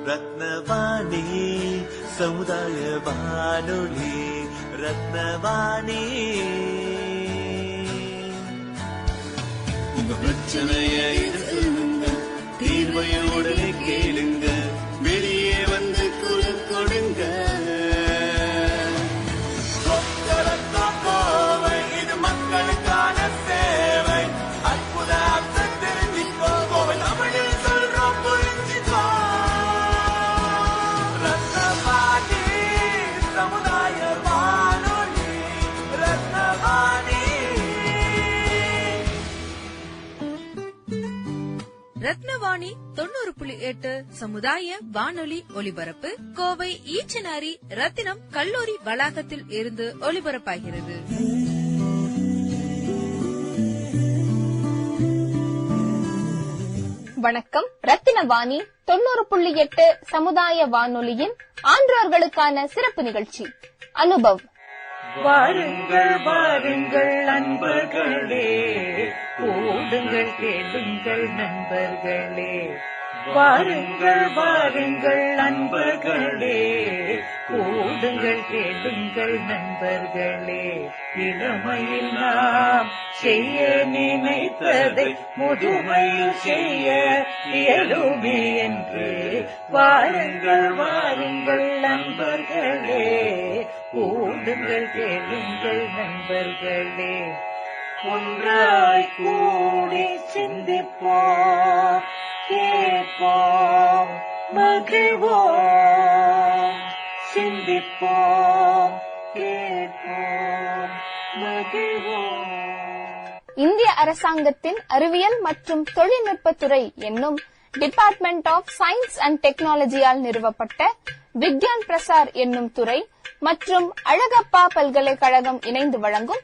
ரத்னவாணி சமுதாய வானொலி. ரத்னவாணி உங்க பிரச்சனைய சொல்லுங்க, தீர்வைய உடனே கேளுங்க, வெளியே வந்து குரல் கொடுங்க. இது மக்களுக்கான சேவை. அற்புத தெரிஞ்சிக்கோ, தமிழில் சொல்றோம் புரிஞ்சிக்கோ. ரத்னவாணி சமுதாய வானொலி. ரத்னவாணி. ரத்னவாணி 90.8 சமுதாய வானொலி ஒலிபரப்பு கோவை ஈச்சனாரி ரத்தினம் கல்லூரி வளாகத்தில் இருந்து ஒலிபரப்பாகிறது. வணக்கம். ரத்தினவாணி 90.8 சமுதாய வானொலியின் ஆன்றோர்களுக்கான சிறப்பு நிகழ்ச்சி அனுபவ். வாருங்கள் வாருங்கள் நண்பர்களே, கூடுங்கள் கேளுங்கள் நண்பர்களே. வாருங்கள் வாருங்கள் நண்பர்களே, கூடுங்கள் கேளுங்கள் நண்பர்களே. இளமையில் நாம் செய்ய நினைத்ததை முதுமையில் செய்ய இயலுமே என்று. வாருங்கள் வாருங்கள் நண்பர்களே, கூடுங்கள் கேளுங்கள் நண்பர்களே. ஒன்றாய் கூடி சிந்திப்போம், கேட்போம், மகிழ்வோம். சிந்திப்போம், கேட்போம், மகிழ்வோம். இந்திய அரசாங்கத்தின் அறிவியல் மற்றும் தொழில்நுட்பத்துறை என்னும் டிபார்ட்மெண்ட் ஆஃப் சயின்ஸ் அண்ட் டெக்னாலஜியால் நிறுவப்பட்ட விக்யான் பிரசார் என்னும் துறை மற்றும் அழகப்பா பல்கலைக்கழகம் இணைந்து வழங்கும்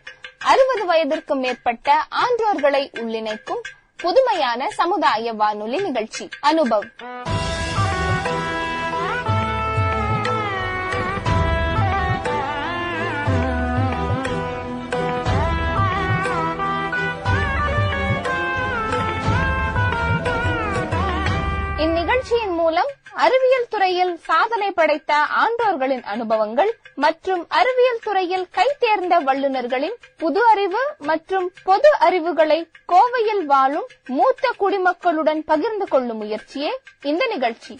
60 வயதிற்கும் மேற்பட்ட ஆன்றோர்களை உள்ளிணைக்கும் புதுமையான சமுதாய வானொலி நிகழ்ச்சி அனுபவ். இந்நிகழ்ச்சியின் மூலம் அறிவியல் துறையில் சாதனை படைத்த ஆன்றோர்களின் அனுபவங்கள் மற்றும் அறிவியல் துறையில் கைதேர்ந்த வல்லுநர்களின் புது அறிவு மற்றும் பொது அறிவுகளை கோவையில் வாழும் மூத்த குடிமக்களுடன் பகிர்ந்து கொள்ளும் முயற்சியே இந்த நிகழ்ச்சி.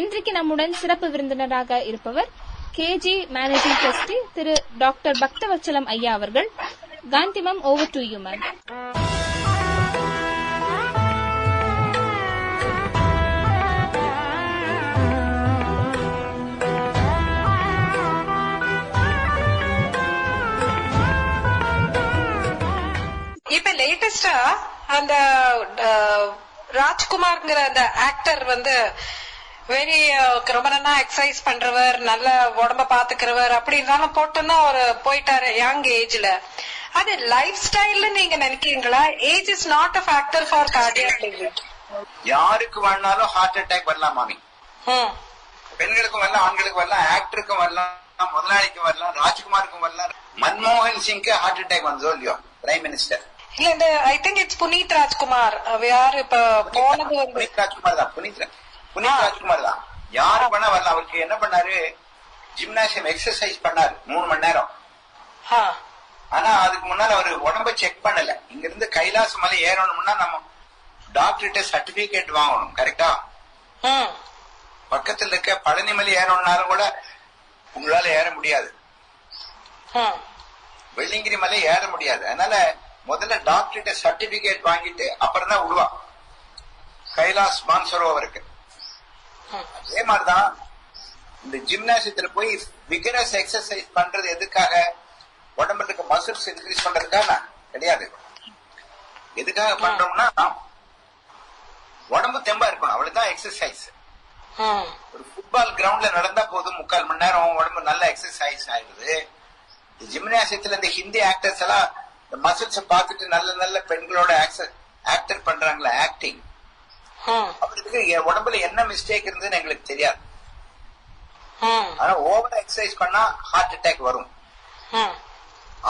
இன்றைக்கு நம்முடன் சிறப்பு விருந்தினராக இருப்பவர் KG மேனேஜிங் ட்ரஸ்டி திரு டாக்டர் பக்தவச்சலம் ஐயா அவர்கள். Gandhi ma'am, over to you ma'am. இப்ப லேட்டஸ்டா அந்த ராஜ்குமார்ங்கிற அந்த ஆக்டர் வந்து வெரி ரொம்ப நல்லா எக்ஸசைஸ் பண்றவர், நல்ல உடம்ப பாத்துக்கிறவர் அப்படின்னாலும் போட்டுன்னா ஒரு போயிட்டாரு யங் ஏஜ்ல. அது லைஃப் ஸ்டைல் நீங்க நினைக்கிறீங்களா? Age is not a factor for cardiac disease. யாருக்கு வேணாலும் ஹார்ட் அட்டாக் வரலாம் மாமி. பெண்களுக்கும் வரலாம், ஆண்களுக்கும் வரலாம், ஆக்டருக்கும் வரலாம், முதலாளிக்கும் வரலாம், ராஜ்குமாருக்கும் வரலாம். மன்மோகன் சிங்க்கு ஹார்ட் அட்டாக் வந்ததோ இல்லையோ, பிரைம் மினிஸ்டர். இல்ல இந்த I think it's Puneeth Rajkumar. யாரு இப்ப போனது வந்து புனீத் ராஜ்குமார் தான். புனீத் ராஜ்குமார் தான். யாரு பண்ணா வரலாம். அவருக்கு என்ன பண்ணாரு, ஜிம்னாசியம் எக்ஸசைஸ் பண்ணாரு 3 மணி நேரம். ஆனா அதுக்கு முன்னால அவரு உடம்ப செக் பண்ணல. இங்க இருந்து கைலாச மலை ஏறணும்னா நம்ம டாக்டர்கிட்ட சர்டிபிகேட் வாங்கணும், கரெக்டா? பக்கத்துல இருக்க பழனி மலை ஏறணும்னாலும் கூட உங்களால ஏற முடியாது, வெள்ளிங்கிரி மலை ஏற முடியாது. அதனால முதல்ல டாக்டர்கிட்ட சர்டிபிகேட் வாங்கிட்டு அப்புறம் தான் விடுவான் கைலாஸ் மான்சரோவருக்கு. அதே மாதிரிதான் இந்த ஜிம்னாசியத்துல போய் விகரஸ் எக்ஸசைஸ் பண்றது எதுக்காக? உடம்புல இருக்க மசில்ஸ் இன்க்ரீஸ் பண்றதுக்காக கிடையாது. எதுக்காக பண்றோம்னா உடம்பு தெம்பா இருக்கணும், அவ்வளவுதான் எக்ஸசைஸ். ஒரு ஃபுட்பால் கிரவுண்ட்ல நடந்தா போதும் 3/4 மணி நேரம் உடம்பு நல்ல எக்ஸசைஸ் ஆயிடுது. ஜிம்னாசியத்துல இந்த ஹிந்தி ஆக்டர்ஸ் எல்லாம் இந்த மசில்ஸ் பார்த்துட்டு நல்ல நல்ல பெண்களோட ஆக்டர் பண்றாங்களா, ஆக்டிங். அவருக்கு உடம்புல என்ன மிஸ்டேக் இருந்ததுன்னு எங்களுக்கு தெரியாது. ஆனா ஓவர் எக்ஸசைஸ் பண்ணா ஹார்ட் அட்டாக் வரும்.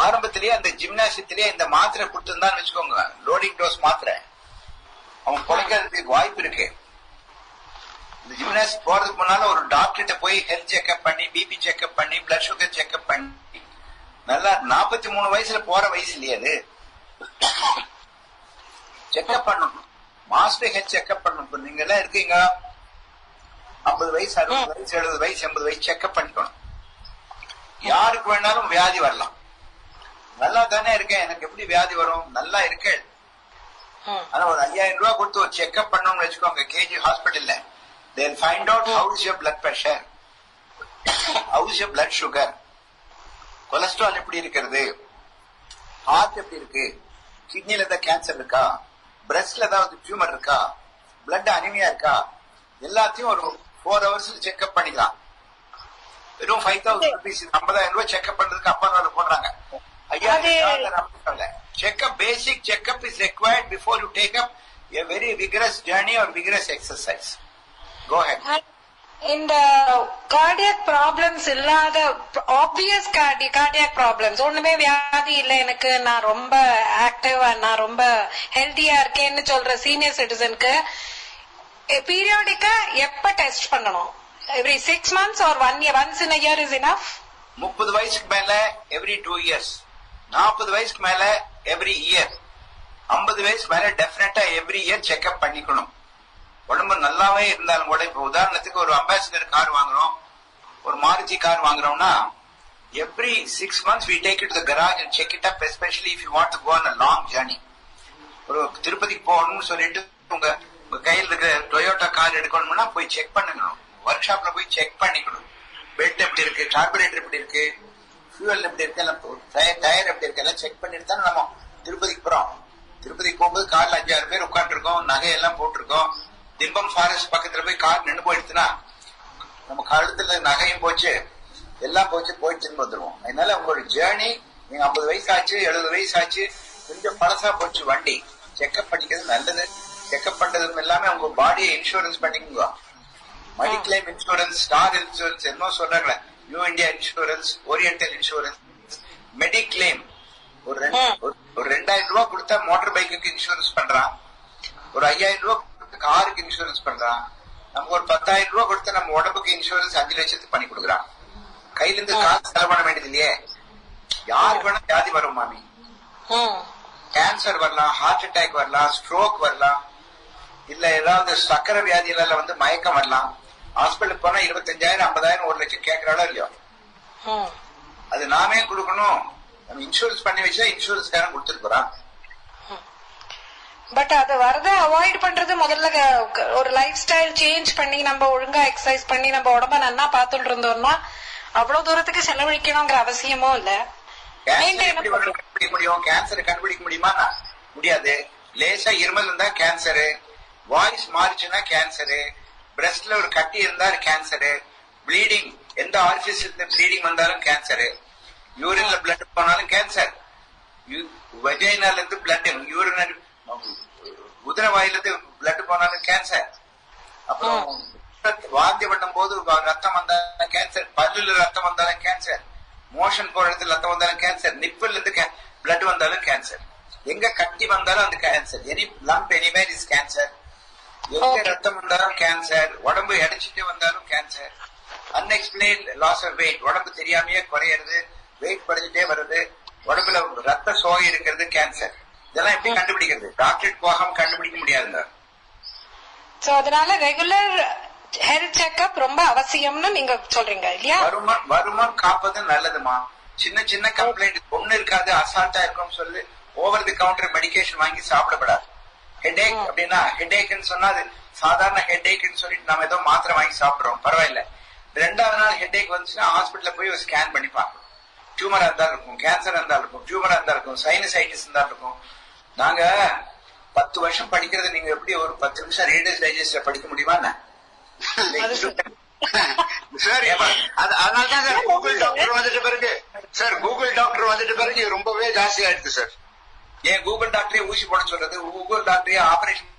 ஆரம்பத்திலேயே அந்த ஜிம்னாசியத்திலேயே இந்த மாத்திரை கொடுத்திருந்தான்னு வச்சுக்கோங்க, லோடிங் டோஸ் மாத்திரை, அவன் குறைக்கிறதுக்கு வாய்ப்பு இருக்கு. இந்த ஜிம்னாஸ்டிக் போறதுக்கு முன்னால ஒரு டாக்டர்கிட்ட போய் ஹெல்த் செக்அப் பண்ணி, பிபி செக்அப் பண்ணி, பிளட் சுகர் செக்அப் பண்ணி, நல்லா 43 வயசுல போற வயசு இல்லையா அது, செக்அப் பண்ணணும். மாஸ்டர் ஹெல்த் செக்அப் பண்ணணும். நீங்க எல்லாம் இருக்கீங்க 50 வயசு, 60 வயசு, 70 வயசு, 80 வயசு செக்அப் பண்ணிக்கணும். யாருக்கு வேணாலும் வியாதி வரலாம். நல்லா தானே இருக்கேன், எனக்கு எப்படி வியாதி வரும்? நல்லா இருக்கேன். ஆனா ஒரு 5000 ரூபாய் கொடுத்து ஒரு செக்அப் பண்ணணும்னு வச்சுக்கோங்க கேஜி ஹாஸ்பிட்டல்ல. They'll find out how is your blood pressure, how is your blood sugar, cholesterol எப்படி இருக்கிறது, ஹார்ட் எப்படி இருக்கு, கிட்னில ஏதாவது கேன்சர் இருக்கா, பிரஸ்ட்ல ஏதாவது டியூமர் இருக்கா, பிளட் அனிமியா இருக்கா, எல்லாத்தையும் ஒரு 4 hours செக்அப் பண்ணிக்கலாம். வெறும் 5000 rupees, 50,000 ரூபாய் செக்அப் பண்றதுக்கு அப்பா நாள் போடுறாங்க. Checkup, basic checkup is required before you take up a very vigorous journey or vigorous exercise. Go ahead. இந்த கார்டியாக் ப்ராப்ளம்ஸ் இல்லாத ஆப்வியஸ் கார்டியாக் ப்ராப்ளம்ஸ் ஒண்ணுமே வியாதி இல்ல எனக்கு, நான் ரொம்ப ஆக்டிவா, நான் ரொம்ப ஹெல்தியா இருக்கேன்னு சொல்ற சீனியர் சிட்டிசனுக்கு பீரியாடிக்கா எப்ப டெஸ்ட் பண்ணணும்? Every 6 months or 1 year, once in a year is enough? 30 வயசுக்கு மேல every 2 years, 40 வயசுக்கு மேல every year, 50 வயசுக்கு மேல டெஃபினட்டா every year செக்அப் பண்ணிக்கணும். உடம்பு நல்லாவே இருந்தாலும் கூட, இப்ப உதாரணத்துக்கு ஒரு அம்பாசிடர் கார் வாங்குறோம், ஒரு Maruti car வாங்குறோம்னா every 6 months we take it to the garage and check it up, especially if you want to go on a long journey. ஒரு திருப்பதிக்கு போகணும்னு சொல்லிட்டு உங்க கையில் இருக்கிற டொயோட்டா கார் எடுக்கணும்னா போய் செக் பண்ணணும், ஒர்க் ஷாப்ல போய் செக் பண்ணிக்கணும். பெல்ட் எப்படி இருக்கு, கார்பரேட்டர் எப்படி இருக்கு, ஃபியூவல் எப்படி இருக்கு, டயர் எப்படி இருக்கு, எல்லாம் செக் பண்ணிட்டு தான் நம்ம திருப்பதிக்கு போறோம். திருப்பதிக்கு போகும்போது கார்ல 5-6 பேர் உட்காந்துருக்கோம், நகையெல்லாம் போட்டிருக்கோம். திம்பம் ஃபாரஸ்ட் பக்கத்துல போய் கார் நின்று போயிடுச்சுன்னா நம்ம கழுத்துல நகையும் போச்சு, எல்லாம் போச்சு, போயிட்டு திரும்ப வந்துருவோம். அதனால உங்களோட ஜேர்னி, நீங்க 50 வயசு ஆச்சு, 70 வயசு ஆச்சு, கொஞ்சம் பழசா போச்சு வண்டி, செக்அப் பண்ணிக்கிறது நல்லது. செக்அப் பண்றதும் எல்லாமே உங்க பாடியை இன்சூரன்ஸ் பண்ணிக்கோங்க. மெடிக்ளைம் இன்சூரன்ஸ், ஸ்டார் இன்சூரன்ஸ், என்ன சொல்றாங்களே, new India insurance, oriental insurance, mediclaim. ஒரு 2000 ரூபாய் கொடுத்தா மோட்டார் பைக்குக்கு இன்சூரன்ஸ் பண்றான், ஒரு 5000 ரூபாய் காருக்கு இன்சூரன்ஸ் பண்றான், நமக்கு ஒரு 10,000 ரூபாய் கொடுத்தா நம்ம உடம்புக்கு இன்சூரன்ஸ் 5 லட்சத்துக்கு பண்ணி கொடுக்குறான். கையில இருந்து காசு செலவு பண்ண வேண்டியது இல்லையே. யாருக்கு வேணா வியாதி வரும் மாமி, கேன்சர் வரலாம், ஹார்ட் அட்டாக் வரலாம், ஸ்ட்ரோக் வரலாம், இல்ல ஏதாவது சக்கரை வியாதியில வந்து மயக்கம் வரலாம். ஹாஸ்பிட்டலுக்கு போனா 25,000, 50,000, 1 லட்சம் கேட்கறாளோ இல்லையோ, அது நாமே கொடுக்கணும். நம்ம இன்சூரன்ஸ் பண்ணி வச்சா இன்சூரன்ஸ்காரன் கொடுத்துட்டு போறான். பட் அது வரத அவாய்ட் பண்றது முதல்ல ஒரு லைஃப் ஸ்டைல் சேஞ்ச் பண்ணி, நம்ம ஒழுங்கா எக்ஸசைஸ் பண்ணி நம்ம உடம்ப நல்லா பாத்துட்டு இருந்தோம்னா அவ்வளவு தூரத்துக்கு செலவழிக்கணுங்கிற அவசியமும் இல்ல. கண்டுபிடிக்க முடியும், கேன்சர் கண்டுபிடிக்க முடியுமா? முடியாது. லேசா இருமல் இருந்தா கேன்சரு, வாய்ஸ் மாறிச்சுன்னா கேன்சரு, பிரஸ்ட்ல ஒரு கட்டி இருந்தா கேன்சரு, ப்ளீடிங், எந்த ஆரிஃபிஸ் ப்ளீடிங் வந்தாலும் கேன்சரு, யூரின்ல பிளட் போனாலும் கேன்சர், வஜைனால இருந்து பிளட், யூரினரி உதரவாயில இருந்து பிளட் போனாலும் கேன்சர், அப்புறம் வாந்தி பண்ணும் போது ரத்தம் வந்தாலும் கேன்சர், பல்லுல ரத்தம் வந்தாலும் கேன்சர், மோஷன் போற இடத்துல ரத்தம் வந்தாலும் கேன்சர், நிப்பில் இருந்து பிளட் வந்தாலும் கேன்சர், எங்க கட்டி வந்தாலும் அந்த cancer, any lump anywhere is cancer, எங்க ரத்தம் வந்தாலும் கேன்சர், உடம்பு எடைச்சிட்டு வந்தாலும் cancer, unexplained loss of weight, உடம்பு தெரியாமையே குறையிறது, வெயிட் குறைஞ்சிட்டே வருது, உடம்புல ரத்த சோகை இருக்கிறது கேன்சர். இதெல்லாம் எப்படி கண்டுபிடிக்கிறது? டாக்டர் போகாம கண்டுபிடிக்க முடியாதுங்க. சோ அதனால ரெகுலர் ஹெல்த் செக்அப் ரொம்ப அவசியம்னு நீங்க சொல்றீங்க இல்லையா? வருமானம் காப்பது நல்லதுமா. சின்ன சின்ன கம்ப்ளைண்ட் ஒண்ணு இருக்காது, அசால்ட்டா இருக்கும் சொல்லி ஓவர் தி கவுண்டர் மெடிகேஷன் வாங்கி சாப்பிடப்படாது. ஹெடேக் அப்படின்னா ஹெடேக்னு சொன்னா அது சாதாரண ஹெடேக்னு சொல்லிட்டு நம்ம ஏதோ மாத்திரை வாங்கி சாப்பிடுறோம், பரவாயில்ல. 2வது நாள் ஹெடேக் வந்துச்சுன்னா ஹாஸ்பிட்டல்ல போய் ஒரு ஸ்கேன் பண்ணி பார்க்கணும். டியூமரா இருந்தாலும் இருக்கும், கேன்சர் இருந்தாலும் இருக்கும், டியூமரா இருந்தாலும் இருக்கும், சைனசைட்டிஸ் இருந்தாலும் இருக்கும். நாங்க 10 வருஷம் படிக்கிறது நீங்க எப்படி ஒரு 10 நிமிஷம் ரீடர்ஸ் டைஜஸ்ட்ல படிக்க முடியுமா? சார் அதனாலதான் சார் கூகுள் டாக்டர் வந்துட்ட பிறகு ரொம்பவே ஜாஸ்தி ஆயிடுது சார். ஏன் கூகுள் டாக்டரே ஊசி போட சொல்றது, கூகுள் டாக்டரே ஆபரேஷன்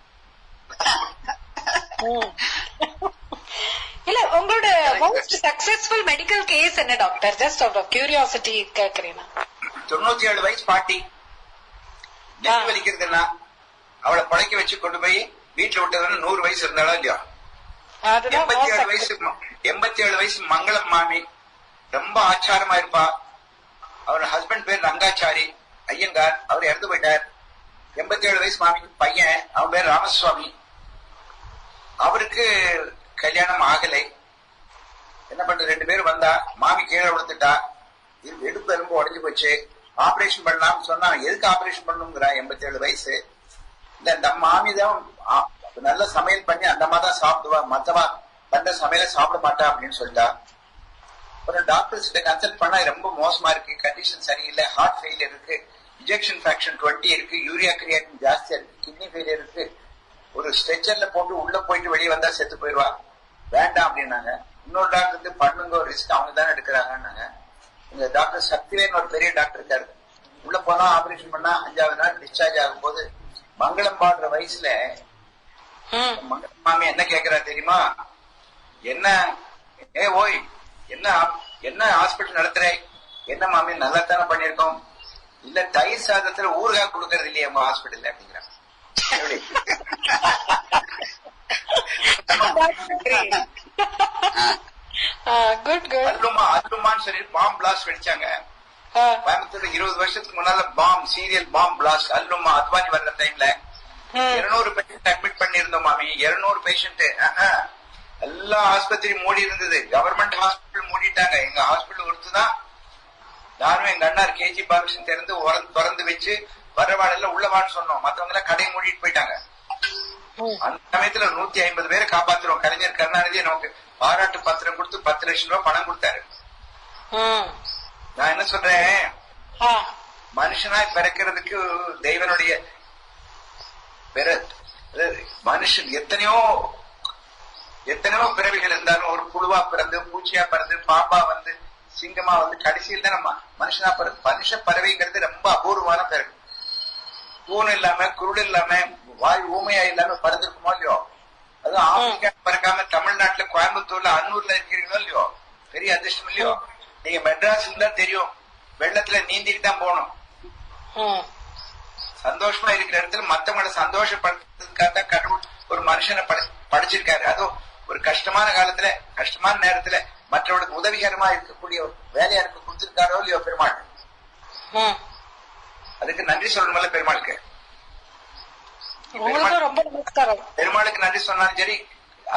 இல்ல உங்களோட மோஸ்ட் சக்சஸ்ஃபுல் மெடிக்கல் கேஸ் என்ன doctor? Just out of curiosity கேக்குறேன். 97 வயசு பாட்டி நெஞ்சு வலிக்கிறதுன்னா அவளை பழைக்க வச்சு கொண்டு போய் வீட்டுல விட்டதுன்னு 100 வயசு இருந்தாலும் இல்லையா. 87 வயசு மங்களம் மாமி ரொம்ப ஆச்சாரமா இருப்பா. அவர் ஹஸ்பண்ட் பேர் ரங்காச்சாரி ஐயங்கார், அவர் இறந்து போயிட்டார். 87 வயசு மாமிக்கு பையன், அவன் பேர் ராமசுவாமி. அவருக்கு கல்யாணம் ஆகலை. என்ன பண்ற, 2 பேரும் வந்தா, மாமி கீழே விழுந்துட்டா, இடுப்பு எலும்பு உடஞ்சு போச்சு, ஆபரேஷன் பண்ணலாம்னு சொன்னா எதுக்கு ஆபரேஷன் பண்ணுங்கிறா. 87 வயசு. இந்த மாமிதான் நல்ல சமையல் பண்ணி அந்த மாதிரிதான் சாப்பிடுவா, மத்தவா பண்ற சமையல சாப்பிட மாட்டா அப்படின்னு சொல்லிட்டா. அப்புறம் டாக்டர்ஸ் கிட்ட கன்சல்ட் பண்ணா ரொம்ப மோசமா இருக்கு, கண்டிஷன் சரியில்லை, ஹார்ட் ஃபெயிலியர் இருக்கு, இன்ஜெக்ஷன் ஃபிராக்ஷன் 20 இருக்கு, யூரியா கிரியாட்டின் ஜாஸ்தியா இருக்கு, கிட்னி ஃபெயிலியர் இருக்கு, ஒரு ஸ்ட்ரெச்சர்ல போட்டு உள்ள போயிட்டு வெளியே வந்தா செத்து போயிடுவா, வேண்டாம் அப்படின்னாங்க. இன்னொரு டாக்டர் வந்து பண்ணுங்க, ரிஸ்க் அவங்க தானே எடுக்கிறாங்கன்னாங்க. இந்த டாக்டர் சக்திவேன் ஒரு பெரிய டாக்டர் இருக்காரு. உள்ள போனா ஆபரேஷன் பண்ணா 5வது நாள் டிஸ்சார்ஜ் ஆகும் போது மங்களம் பாடுற வயசுல மங்களம் மாமி என்ன கேக்குறா தெரியுமா? என்ன ஓய் என்ன ஹாஸ்பிட்டல் நடத்துற? என்ன மாமி நல்லா தானே பண்ணிருக்கோம். இல்ல தயிர் சாதத்துல ஊறுகாய் கொடுக்கறது இல்லையா உங்க ஹாஸ்பிட்டல் அப்படிங்கிறான். அல்லுமான்னு சொல்லி பாம் பிளாஸ்ட் வெடிச்சாங்க கோயம்புத்தூர்ல 20 வருஷத்துக்கு முன்னால. பாம் சீரியல் பாம் பிளாஸ்ட் அல்லுமா அத்வானி வர்ற டைம்ல 200 பேஷண்ட் அட்மிட் பண்ணிருந்தோம் மாமி. 200 பேஷண்ட். எல்லா ஆஸ்பத்திரி மூடி இருந்தது. கவர்மெண்ட் ஹாஸ்பிட்டல் மூடிட்டாங்க. எங்க ஹாஸ்பிட்டல் ஒருத்துதான். நானும் எங்க அண்ணார் கேஜி பாலகிருஷ்ணன் திறந்து வச்சு வரவாடல உள்ளவான்னு சொன்னோம். மத்தவங்க எல்லாம் கடையை மூடிட்டு போயிட்டாங்க. அந்த சமயத்துல 150 பேரை காப்பாத்துறோம். கலைஞர் கருணாநிதி நமக்கு பாராட்டு பத்திரம் கொடுத்து 10 லட்சம் ரூபாய் பணம் கொடுத்தாரு. நான் என்ன சொல்றேன், மனுஷனாய் பிறக்கிறதுக்கு தெய்வனுடைய மனுஷன் எத்தனையோ பிறவிகள் இருந்தாலும் ஒரு புழுவா பிறந்து, பூச்சியா பிறந்து, பாம்பா வந்து, சிங்கமா வந்து, கடைசியில் தான் நம்ம மனுஷனா பிறகு. மனுஷ பறவைங்கிறது ரொம்ப அபூர்வமான பிறகு. தூண் இல்லாம, குருள் இல்லாம, வாய் ஊமையா இல்லாம பறந்துருக்குமோ இல்லையோ. அதுவும் ஆப்பிரிக்கா பறக்காம தமிழ்நாட்டுல கோயம்புத்தூர்ல அன்னூர்ல இருக்கிறீங்களோ இல்லையோ, பெரிய அதிர்ஷ்டம் இல்லையோ. நீங்க மெட்ராஸ்ல தெரியும், வெள்ளத்துல நீந்திட்டு தான் போகணும். சந்தோஷமா இருக்கிற இடத்துல மத்தவங்களை சந்தோஷப்படுத்துறதுக்காக தான் கடவுள் ஒரு மனுஷனை படைச்சிருக்காரு. அதுவும் ஒரு கஷ்டமான காலத்துல, கஷ்டமான நேரத்துல மற்றவர்களுக்கு உதவிகரமா இருக்கக்கூடிய ஒரு வேலையா இருக்க கொடுத்திருக்காரோ இல்லையோ பெருமாள். அதுக்கு நன்றி சொல்லணும்ல பெருமாளுக்கு. பெருமாளுக்கு நன்றி சொன்னாலும் சரி,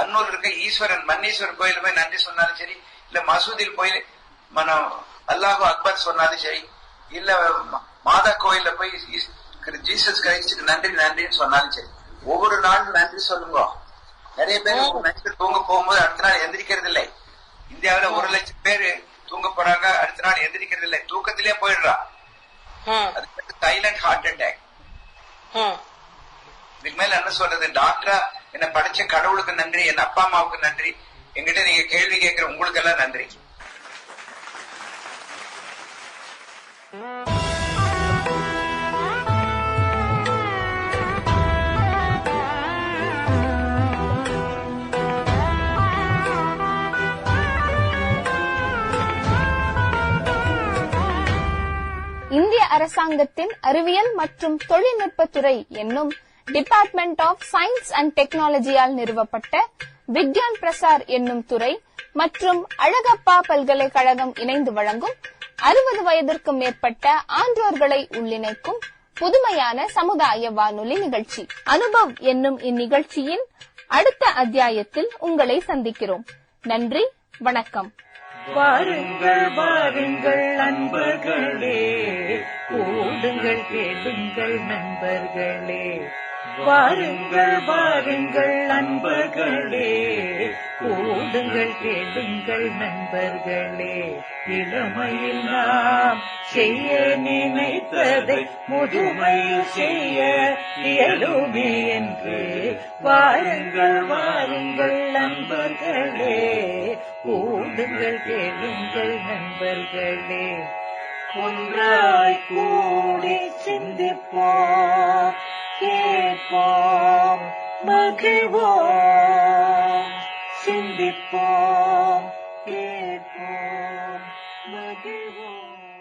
அன்னூர் இருக்க ஈஸ்வரன் மன்னீஸ்வரன் கோயில் போய் நன்றி சொன்னாலும் சரி, இல்ல மசூதியில் போய் அல்லாஹு அக்பர் சொன்னாலும் சரி, இல்ல மாதா கோயில்ல போய் ஜீசஸ் கிரைஸ்டுக்கு நன்றின்னு சொன்னாலும் சரி, ஒவ்வொரு நாளும் நன்றி சொல்லுங்க. நிறைய பேர் நைட்டு தூங்க போகும்போது அடுத்த நாள் எந்திரிக்கிறது இல்லை. இந்தியாவில 1 லட்சம் பேரு தூங்க போறாங்க, அடுத்த நாள் எந்திரிக்கிறது இல்லை, தூக்கத்திலே போயிடுறா. அதுக்கு சைலண்ட் ஹார்ட் அட்டாக். இதுக்கு மேல என்ன சொல்றது, டாக்டரா என்ன படைச்ச கடவுளுக்கு நன்றி, என் அப்பா அம்மாவுக்கு நன்றி, எங்கிட்ட நீங்க கேள்வி கேட்கிற உங்களுக்கு எல்லாம் நன்றி. இந்திய அரசாங்கத்தின் அறிவியல் மற்றும் தொழில்நுட்பத்துறை என்னும் டிபார்ட்மெண்ட் ஆஃப் சயின்ஸ் அண்ட் டெக்னாலஜியால் நிறுவப்பட்ட விக்யான் பிரசார் என்னும் துறை மற்றும் அழகப்பா பல்கலைக்கழகம் இணைந்து வழங்கும் 60 வயதிற்கும் மேற்பட்ட ஆன்றோர்களை உள்ளிணைக்கும் புதுமையான சமுதாய வானொலி நிகழ்ச்சி அனுபவ் என்னும் இந்நிகழ்ச்சியின் அடுத்த அத்தியாயத்தில் உங்களை சந்திக்கிறோம். நன்றி, வணக்கம். வாருங்கள் வாருங்கள் நண்பர்களே, கூடுங்கள் கேளுங்கள் நண்பர்களே. வாருங்கள் வாருங்கள் நண்பர்களே, கூடுங்கள் கேளுங்கள் நண்பர்களே. இளமையில் நாம் செய்ய நினைத்ததை முதுமையில் செய்ய இயலுமே என்று வாருங்கள் வாருங்கள் நண்பர்களே, கூடுங்கள் கேளுங்கள் நண்பர்களே. ஒன்றாய் கூடி சிந்திப்போம், கேட்போம், மகிழ்வோம், சிந்திப்போம், கேட்போம், மகிழ்வோம்.